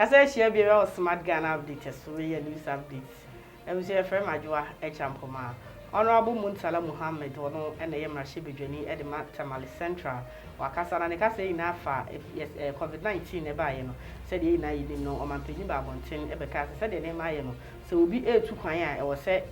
say she be a smart Ghana update, so we news updates. I was here from Majua, Echampoma. Honorable Muntala Muhammad, and the Yamashib Journey at the Tamale Central, or Casana Necasa in Afa, yes, COVID-19, never, said he didn't know, or Mampiniba Bontin, Ebeka, said the name I know. So we'll be able to quiet, or say,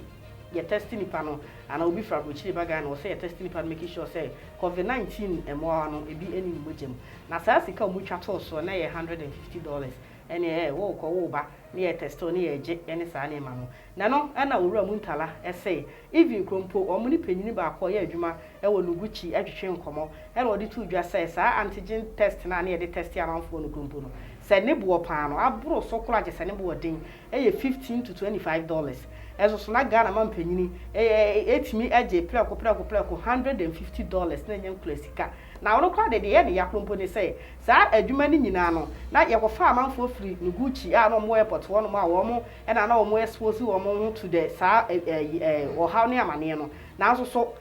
your testing panel, and I'll be from which Bagan or say a testing panel, making sure, say, COVID-19 and more, no, it be any museum. Now, Sassy come which at all, so now $150. And yeah, walk over near Testonia, any Sani Mano. Nano, and I will Muntala, say, if you crumple or money penny back or Juma, I will Luguchi, education come, and what the two just says, antigen test and near the test around for no crumpuno. Said Nibu Pano, I brought so clutch as a Nibu ding, $15 to $25. As was not Ghana man penny, me a placo $150, Nanyam Classica. Now, no crowd at the end, Yakumpony say, Sir, a Jumani Ninano, not your farm for free, Nuguchi, I know more airports, one more woman, and I know more supposed to among to the Sir or how near Maniano. Now, so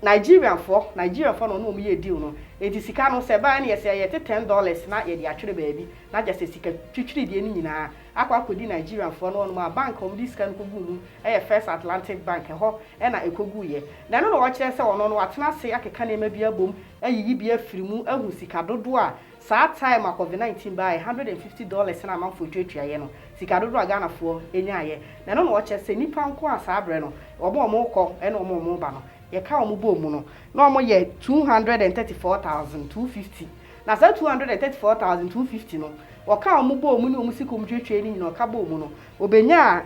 Nigerian for no me a deal. No, it is Sicano Sabani, say $10, not yet the actual baby, not just a secret, chichi the Nina. Aqua could Nigerian for no more bank of this can Kubu, a First Atlantic Bank, and I Koguye. Now, no watch I saw on what not say I can maybe a boom, and ye be a free move, a Musicado Dua. Sad time of COVID-19 by $150 and a month for Jotriano. Sicado Ghana for any aye. Now, no watch I say Nippon Qua Sabreno, or more call and no more mobile. Ye cow mubo mono. No more yet 234,250. Now, that 234,250 no. Or cow mubo muno musicum training or cabo mono. Obenya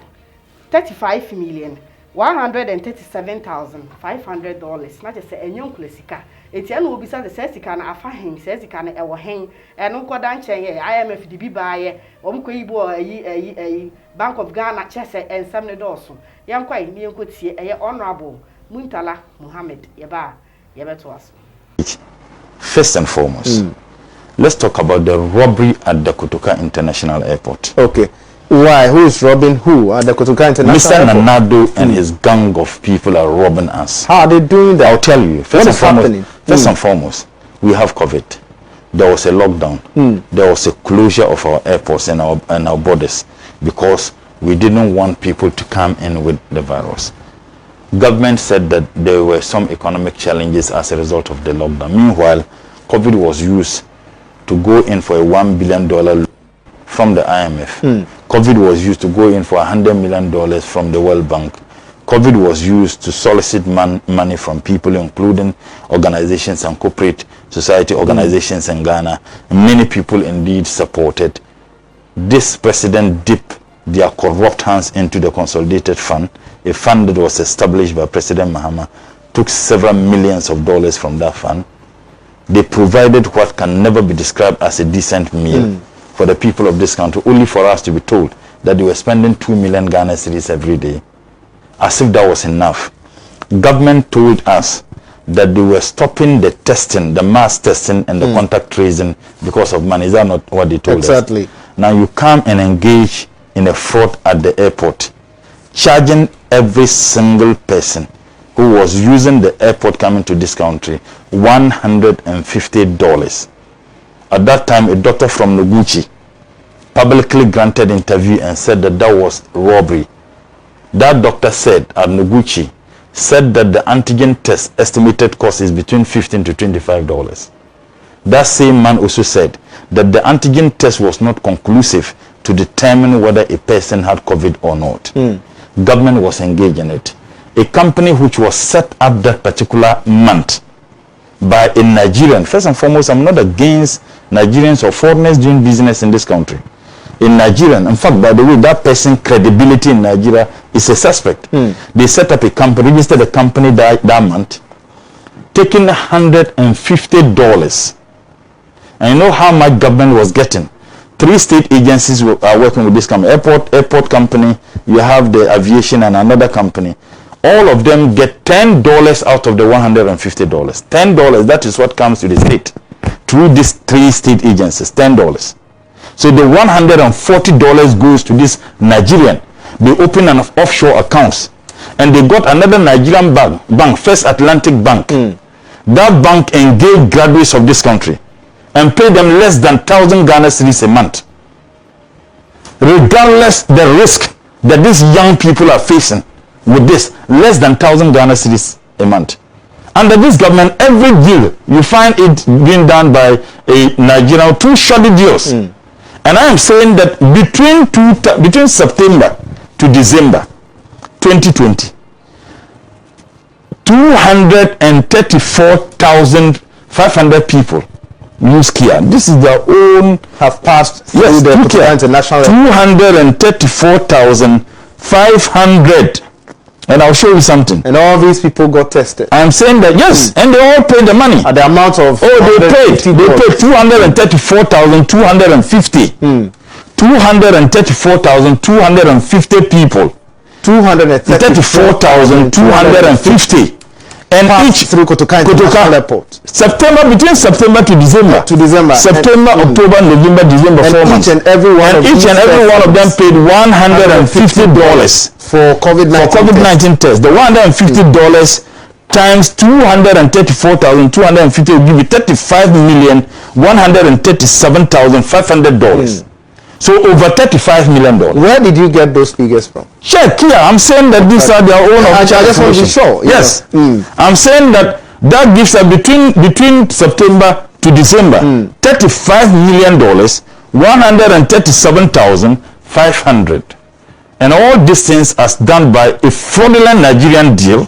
35 million. $137,500. Not just a young classica. It's an obisa the Sessican, a fahing, Sessican, a hang, and Uncle Danche, IMF DB buyer, Omquibo, a Bank of Ghana, Chester, and Samuel Dawson. Young quite near could see a honorable Muntala Muhammad, Yaba to us. First and foremost, let's talk about the robbery at the Kotoka International Airport. Okay. Why? Who is robbing who at the Kotoka International Airport? Mr. Addo and his gang of people are robbing us. How are they doing that? I'll tell you. What is happening? First and foremost, we have COVID. There was a lockdown. There was a closure of our airports and our borders because we didn't want people to come in with the virus. Government said that there were some economic challenges as a result of the lockdown. Meanwhile, COVID was used to go in for a $1 billion loan from the IMF. COVID was used to go in for $100 million from the World Bank. COVID was used to solicit money from people, including organizations and corporate society organizations in Ghana. Many people indeed supported. This president dipped their corrupt hands into the consolidated fund, a fund that was established by President Mahama, took several millions of dollars from that fund. They provided what can never be described as a decent meal for the people of this country, only for us to be told that they were spending 2 million Ghana cedis every day, as if that was enough. Government told us that they were stopping the testing, the mass testing and the contact tracing because of money. Is that not what they told us? Exactly. Now you come and engage in a fraud at the airport, charging every single person who was using the airport coming to this country $150. At that time, a doctor from Noguchi publicly granted interview and said that that was robbery. That doctor said at Noguchi, said that the antigen test estimated cost is between $15 to $25. That same man also said that the antigen test was not conclusive to determine whether a person had COVID or not. Government was engaged in it. A company which was set up that particular month by a Nigerian. First and foremost, I'm not against Nigerians or foreigners doing business in this country. In Nigerian, in fact, by the way, that person's credibility in Nigeria is a suspect. They set up a company, registered a company that month, taking $150. And you know how much government was getting? 3 state agencies are working with this company. Airport company, you have the aviation and another company. All of them get $10 out of the $150. $10, that is what comes to the state through these 3 state agencies. $10. So the $140 goes to this Nigerian. They open an offshore accounts, and they got another Nigerian bank, First Atlantic Bank. That bank engaged graduates of this country and paid them less than 1,000 Ghana cedis a month. regardless the risk that these young people are facing with this, less than 1,000 Ghana cedis a month. Under this government, every deal, you find it being done by a Nigerian, 2 shoddy deals. And I am saying that between September to December 2020, 234,500 people use Kia. This is their own, have passed through the Kotoka International. 234,500. And I'll show you something. And all these people got tested. I'm saying that yes, and they all paid the money. At the amount of they paid 234,250. 234,250 people. 234,250. And each through Kotoka Airport. Between September to December. September, October, November, December, 4 months. And each and every one of them paid $150 for COVID-19 test. The $150 times 234,250 will give you $35,137,500. So over $35 million. Where did you get those figures from? Check here. I'm saying that these are their own official information. Sure. Yes. I'm saying that gives us between September to December $35 million, 137,500. And all these things as done by a fraudulent Nigerian deal,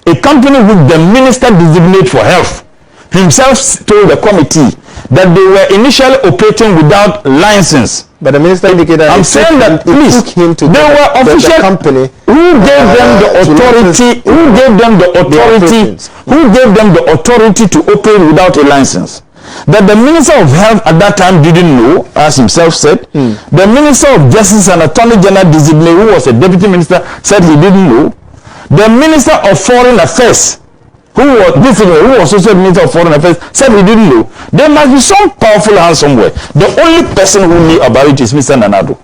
a company which the minister designate for health himself told the committee that they were initially operating without license. But the minister indicated I'm saying that please, took him to they were official company who gave them the authority, who gave them the authority to operate without a license. That the Minister of Health at that time didn't know, as himself said. The Minister of Justice and Attorney General designate, who was a deputy minister, said he didn't know. The Minister of Foreign Affairs, who was also the Minister of Foreign Affairs, said he didn't know. There must be some powerful hand somewhere. The only person who knew about it is Mr. Addo.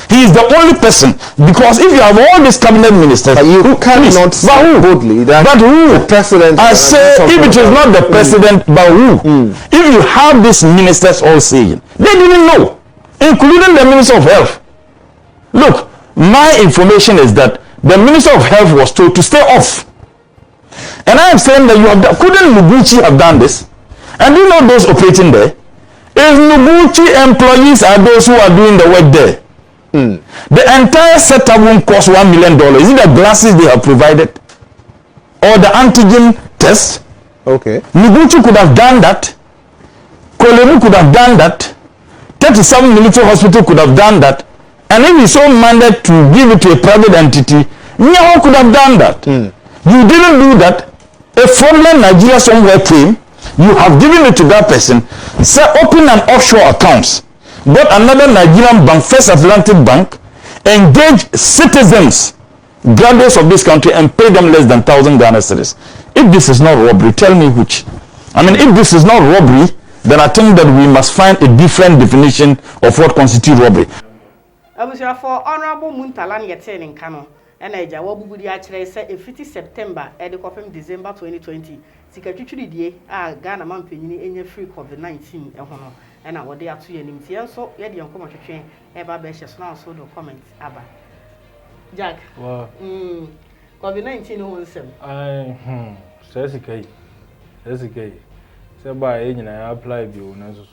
He is the only person, because if you have all these cabinet ministers, but you cannot say boldly that the president. I say, if it is not the president, but who? If you have these ministers all saying, they didn't know, including the Minister of Health. Look, my information is that the Minister of Health was told to stay off. And I am saying that couldn't Noguchi have done this? And you know those operating there? If Noguchi employees are those who are doing the work there, the entire setup won't cost $1 million. Is it the glasses they have provided? Or the antigen test? Okay. Noguchi could have done that. Kolemu could have done that. 37 military hospital could have done that. And if he's so minded to give it to a private entity, Nyaho could have done that. You didn't do that. A fraudulent Nigeria somewhere came. You have given it to that person. Say, open an offshore accounts. Got another Nigerian bank, First Atlantic Bank, engage citizens, graduates of this country, and pay them less than 1,000 Ghana cedis. If this is not robbery, tell me which. I mean, if this is not robbery, then I think that we must find a different definition of what constitutes robbery. For Honorable Muntalan Yeten in Kano, and I Jawabu Budia said a 50 September at the Kofi December 2020. Secretary Day, Ghana man penny any free COVID-19 and I would there to your name. So, you had your comment to train ever best now, so the comments. Abba Jack, COVID-19 on some. Says okay. So, by agent, I apply bill, and so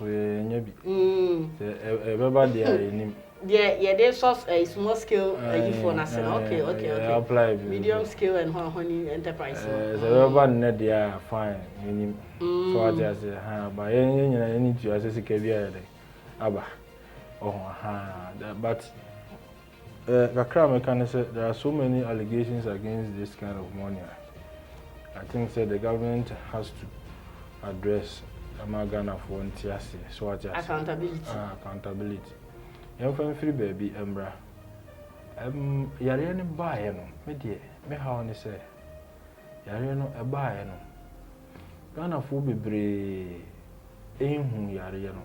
everybody in yeah, they source a small scale for national. Okay. Apply medium scale and honey enterprise. Everybody net there fine. So I just say, by any to as a KBA. Abba. But Kakra can say there are so many allegations against this kind of money. I think the government has to address Ghana for so I just accountability. Young free baby, Embra. Yariano buy no, me dear, me how on say. Yariano a buy no. Ghana for be brave. Yariano.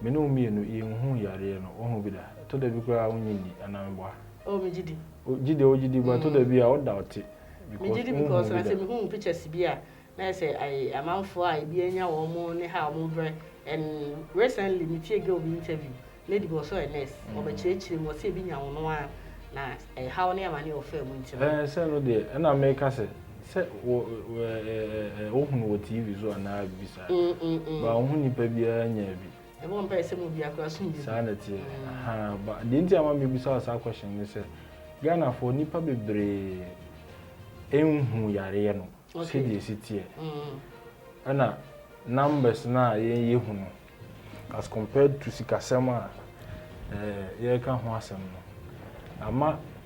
Me no me no Yariano, oh, be that. To the big and I'm boy. Oh, me Gidi, but to the be out doubt it. Because I say, whom pictures be I say, I am out for I be any or more, how move. And recently, me take go interview. lady was so a nurse or the church was saving your own one na how near money or fair winter say no there and I make us say open what TV so na bisa ba hu ni pa bia nya bi e won person will be across sanity but the ntia ma me bisa sa question ni say Ghana for nipa bebre enhu yare no say the city ana numbers na ye hu no as compared to sikasema ye kan ho asem no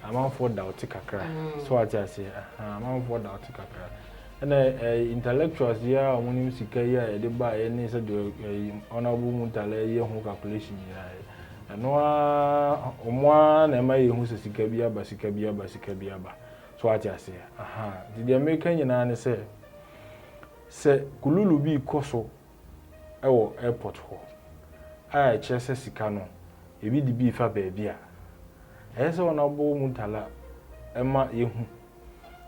ama for doubt kakra so what I say ama for doubt kakra and intellectuals ya omunim sika ya e de ba ye ni say the honorable mutale ye hu calculation ya no omwa na ma ye hu sika bi aba so what I say the American nyina ne say kululu bi koso ewo airport ho a chese sika no ebi di bi fa baby a ese wona bo mutala ema yehu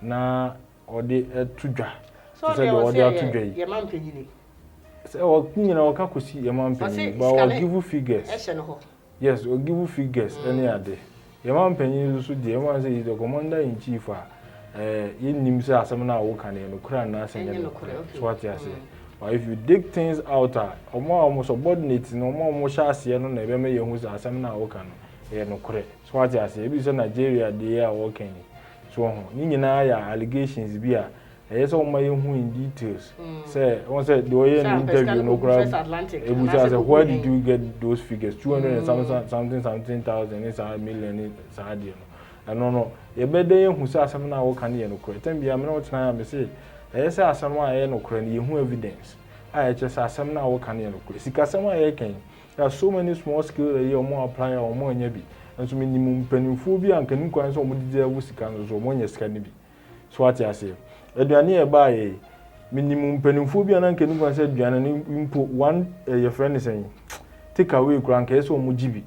na ode etudwa so say ode atudwa yi ye man penyini say o kunyina o ka kosi ye man penyini but o give you figures e no ho yes o give you figures any ade ye man penyini so de ye man say the commander in chief a ye nim say asem na wo kan no kura na asem no so what you say. But if you dig things out, omo subordinate no omo sha ase no na ebe me ye hu say asem na wo kan no kure so what you say ebi say Nigeria dey are working so ho ni nyina ya allegations bi a yes omo ye hu in details say won say the way in interview no kura ebu say where did you get those figures 200 and something thousand is a million is a deal no ye be dey hu say asem na wo kan no kure tem bia me no tena me say say asem a ye no kure ye hu evidence I just asem na wo kan no kure sika asem a ye kan there are so many small scale that you more apply or more nya bi and so minimum penifo bi an kan kwan so mo dide wo sika no so mo nya sika ni bi so what you say aduane e ba ye minimum penifo bi an kan kwan say aduane ni impo one your friend is saying take away kran ka so mo jibi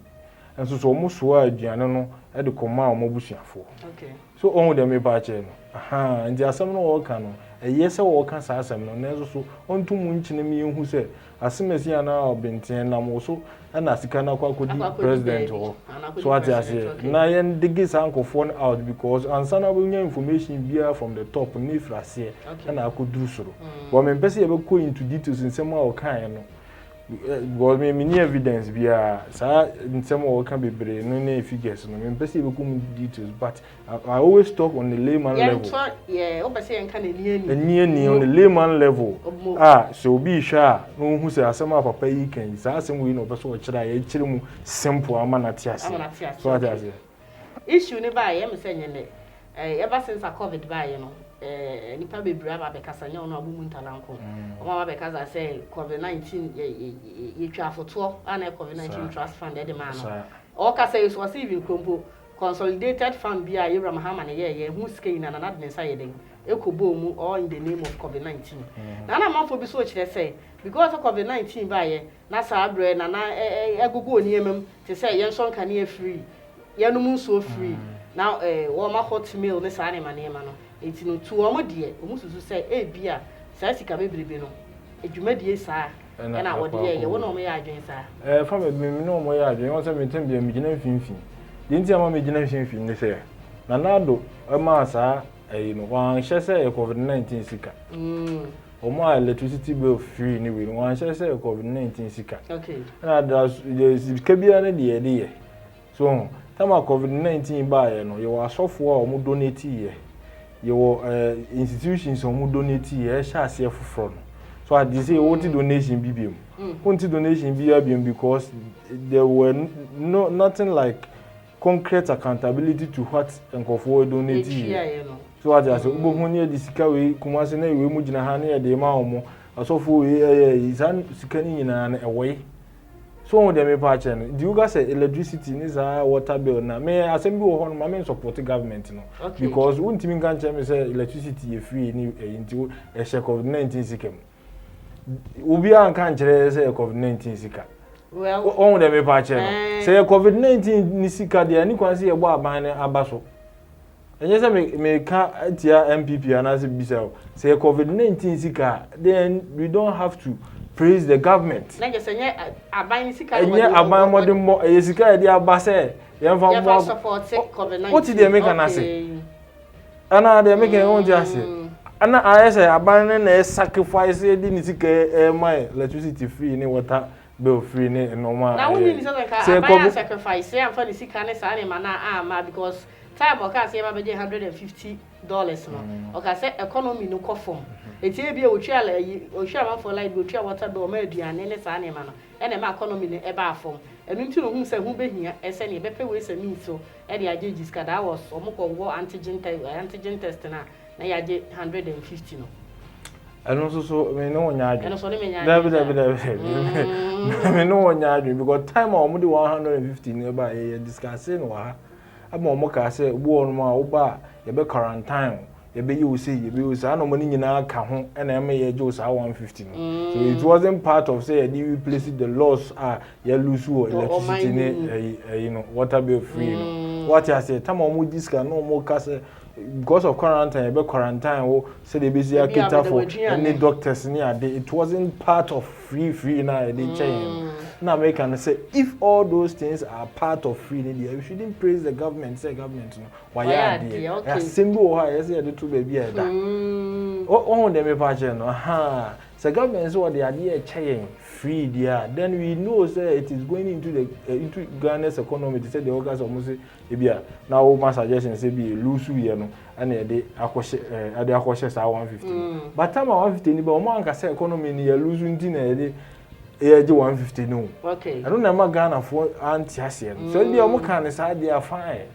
and so mo so aduane no e de koma o mo busuafo okay so on dem e ba che no ndi asem no wo kan no yes wo kan sa asem no na so ontu mu nchine mi hu se asemesi ana obenten na mo so na sika na kwa kodi president ho so what I say na yen digi sankofo out because ansana we information bia from the top ni frase na akoduru soro but me pese ye be go into details nsem a o kan no because me ni evidence bia sa nsem o kan bebre no na figures no me pese ye be go details but I always talk on the layman level yeah obese yen kan ni on the layman level so be sure no hu say asema papa yi kan sa asem we no obeso o kira ye kire mu simple amana tiase so what I say issue ne ba ye me say nyene ever since COVID ba ye no nipa bebre aba be kasa nya ono abumu ntalanko o ma be kasa say COVID-19 ye twa foto ana COVID-19 trust fund e de ma no o kasa you was even kompo consolidated fund bia Abraham Hamman ye hu skei na na de nsa ye den ekobo mu all in the name of COVID-19 na na manfo bi so kire say because of COVID-19 ba ye na sa abre na egugu oni emem te say ye nso nka na free ye no mu so free now wo ma hot meal ne sa ne ma no enti no tu o mo de o mu susu say bia sa sika bebrebe no edwumadie sa na wo de ye wo no mo ya adwen sa fa me no mo ya adwen won say me tem bia me gina finfin de nti ama me gina finfin ne say na Addo ma sa no wan hye say COVID-19 sika o mo electricity bill free ni we wan hye say COVID-19 sika okay na da sika bia na de ye so tama COVID-19 ba ye no you asofo a o mo donate ye you institutions o mo donate ye sha ase foforo no so I say what donation bibiem want donation bibiem because there were nothing like concrete accountability to what Akufo donate here. So I just go hone the sika we kuma se na we mu gina ha na ye de ma omo asofo we izan sika ni nyina na ewe so on dem pa che no do you guys say electricity ni za water bill na me asem bi wo ho no ma me support government no because untimi kan che me say electricity e free ni into e share COVID-19 sika obi an kan kire say COVID-19 sika well on dem pa che no say COVID-19 ni sika de ani kwan say e gbo aban na abaso enye say me ka tia MPP anase bisa say COVID-19 sika then we don't have to praise the government. Na just enye aban sika enye aban modern mo sika e dey abase yem fa mo support COVID-19. What did they make an say? Ana they make on just ana say aban na sacrifice dey ni sika my electricity free ni water bill free ni normal. Na we need say aban sacrifice am for the sika na say na ma because time oka say ma be $150 no. Oka say economy no kofom. Etie bia otwa man for light otwa water bill ma aduane ne sa na ma no. E ma economy ne e ba afom. Enu nti no hu say hu behia e say ne be pe we say mean so e dey ajeji ska that was omukọ wo antigen test na yaje 150 no. Enu so me no nya adu. Enu so ne me nya. Me no nya adu because time o mo dey 150 ne ba e discussing no ha. Ama o mo ka say wo no ma wo ba ye be quarantine ye be you say no money nyina ka ho e na me ye jo sa 150 no. So it wasn't part of say they replace the laws ye lose electricity ne you know water bill free no. What I say time o mo discuss no mo ka say because of quarantine, be quarantine wo say they be say cater for any doctors ni ade. It wasn't part of free na they change. Now make can say if all those things are part of free we shouldn't praise the government, say government no why they okay. Symbol how you say the two baby da oh dem me pa che no say government what they are there change free there, then we know say it is going into Ghana's economy. They say the organs almost say ebia now my suggestion say be lose here no and they akoshe 150 but time 150 ni be o man ka say economy ni lose nti na e 150 no. Okay. I don't know Ghana for anti-Asian. So the Omokan is they are fine.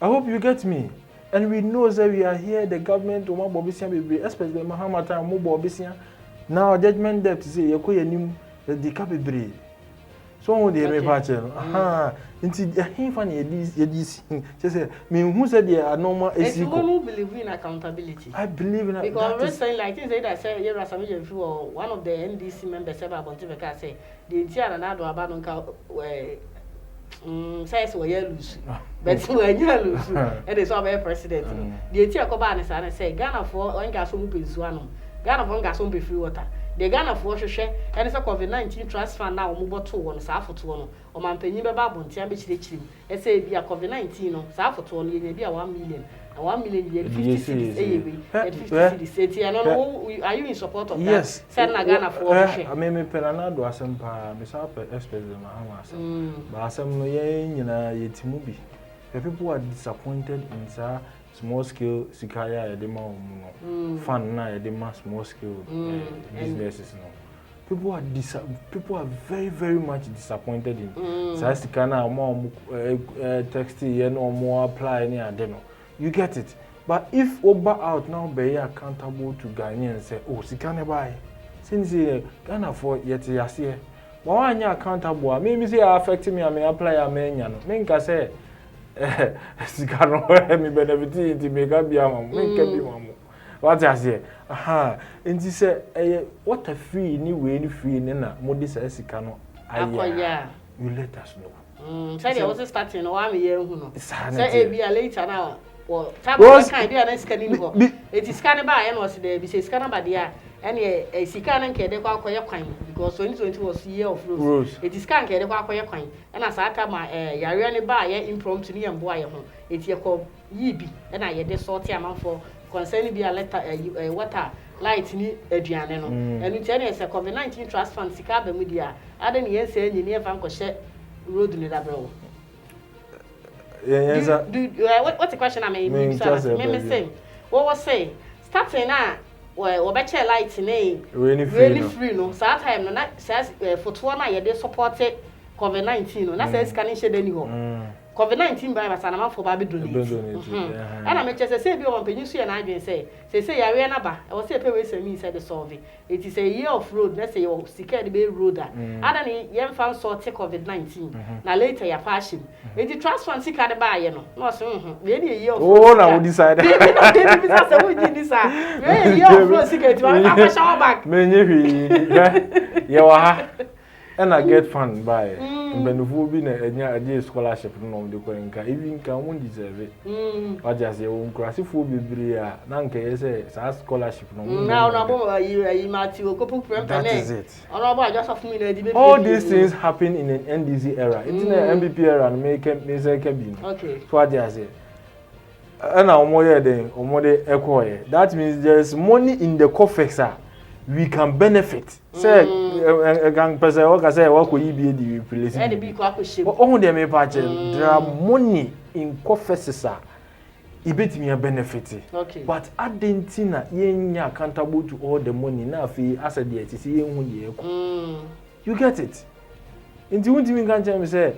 I hope you get me. And we know that we are here, the government, especially Mahamata and Mobobisian. Now judgment debt say you call your the capital. So they may patch. Into him funny this just say me who said they are normal. It's one who believe in accountability. I believe in because recently like things that say here are some or one of the NDC members said about Kotoka say the entire and Addo about says we lose but we lose and it's our president the entire Koba and say Ghana for on gas who be Zuano Ghana for gas won't be free water. The Ghana for share and it's a COVID-19 trust fund now move to one for two or man penny babon tiamich the chim. Let's say be a COVID-19 no for two only be a 1 million and 1 million 50 cities at 50 cities. And are you in support of yes. That? Send Ghana for share. I mean, Penanado Asempa, Miss Upper Especially Mahamas, but some Yetimubi. The people are disappointed in small scale sikaya edema fun na edema small scale businesses no. People are very very much disappointed in sikana more texting and more apply any adeno. You get it. But if over out now be accountable to Ghanaians say oh sikana buy since Ghana for yet yase but why anya accountable me say affect me I may apply amenya no me nka say sikano me benefit to make up ya mam me nka bi mam what I say nti say what a free ni we ni free ni na mo dey say sikano akoya you let us know say they also starting no am here hu no say e bia later now well tabo kan bia na sikani ni ho it is scan ba ya no say there be say scan ba dia and a scan nke dey kwa akoya kwan because 2020 was year of rose it is scan nke dey kwa akoya kwan and as aka ma yare ni ba ya impromptu ni yambo aye ho it ye ko yibi and I dey sort am for concern be a letter water light ni aduane no and it any say COVID-19 trust fund sika ba mu dia ade ne yen say enyi ne fa nko hye road ni dabro. What's the question I mean? Me say what was say starting na we be che light na really free no so time no na says for na ye dey support COVID-19 no na say scanning shade ni ho COVID-19 by masana man for ba be donate and I me say bi o mpanyin so ye na adwen say yare na ba e wo say pay we say me say the solve it is a year of road na say you sika be road ada ni ye mfa sort COVID-19 na later ya fashion it transfer sika de ba ye no so we dey year of oh na we decide we say we dey decide we year of road sika ti wa fashion back me nye hwi ye wa ha and I get fund by and when the fool be a scholarship no the Korenka, even can won't deserve it. Or just your own classy fool be bria, Nanke say, scholarship no. Now, you might see a couple of that is it. All these things happen in an NDC era. It's in an MVP era and make a cabin. Okay. So what I say. And now more than echo. That means there's money in the coffers. We can benefit. Say, a gang person, what I say, what could you be the police? Oh, they may patch. There are money in coffers. It bet me a benefit. Okay. But I didn't think you accountable to all the money. Now, if you ask the see you get it. Into what you can tell me, say,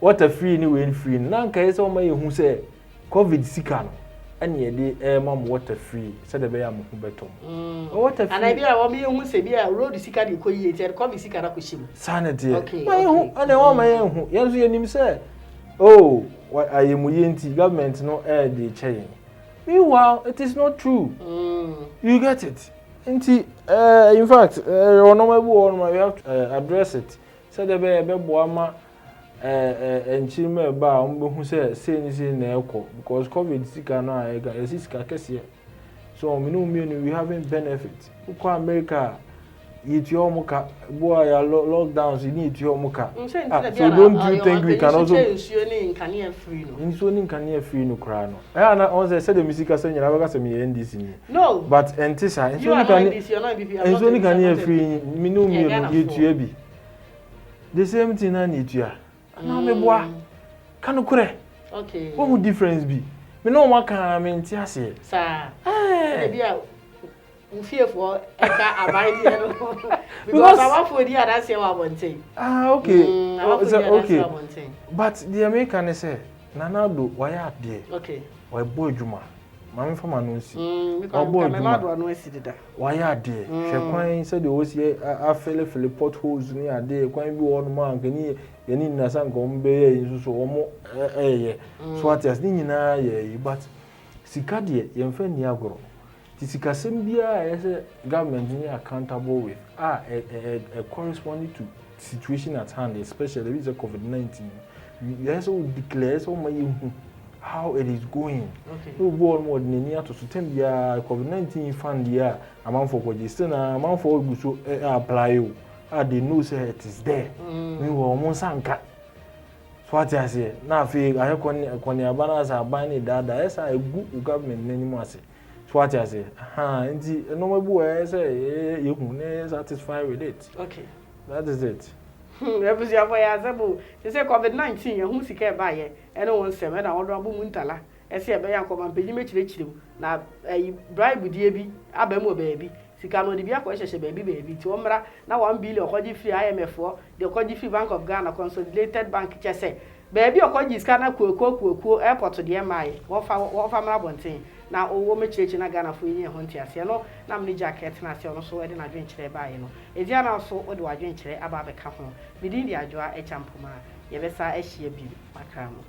what a free anyway, free. Now, can somebody who say, COVID sick. And ye de mom water free, said the bear betom. Water free. And I be a woman who say be a road sick and you come sick and akushim. Sanity. Okay. And I want my own. Yes, you him say, oh, what I am with government no air the chain. Meanwhile, it is not true. You get it. In fact, on my board, we have to address it. Said the bear boama. And children ba who say because COVID sika no I sika kese so we having benefits uko America eat your muka boy lockdowns you need your muka so don't you think we can also insuring can free no cry no and on say the music say you never say me NDC no but entisa insuring can free me no me you be the same thing I need you. Now me boy, can you correct? Okay. What would difference be? Me no one can mean say. Sir. Maybe I fear for because I want for the other say what one thing. Okay. Okay. But the American say, Nana do why are there? Okay. Why boy Juma? Mami from Anusi. Why are there? She quite said the was here. I fell potholes near there. Quite be one man can you need Nasan Gombe so more. So what has Nina ye? But Sicadi, young friend Niagro. Tisicasembia as a government accountable with a corresponding to situation at hand, especially with the COVID-19. You also declare so many. How it is going. Okay. No more than near to September COVID-19 fund year amount for Kodistan, amount for Guso apply you. They know say it is there. We were almost anchored. So what I say, now feel I have when your banners are buying that as a good government anymore. So what I say, no boy say you satisfied with it. Okay. That is it. Represent you say COVID-19, you who sick by ye, and one seven, I order Muntala. I say a bayan come and pay me now a bribe with baby, Abemo baby. Sikano the Biaco baby to Omra, now 1 billion Kodi free IMF for the Kodi Free Bank of Ghana consolidated bank just say. Baby or Kodi scanner airport to the MI, one family bonting. Now, oh, me church in Ghana for you, Hontias, you know, Namni jacket, and I say, also, I didn't adventure by you know. If you are also what do I adventure about the couple, within the Ajua, a champuma, Yevesa, a sheer beauty, Macamo.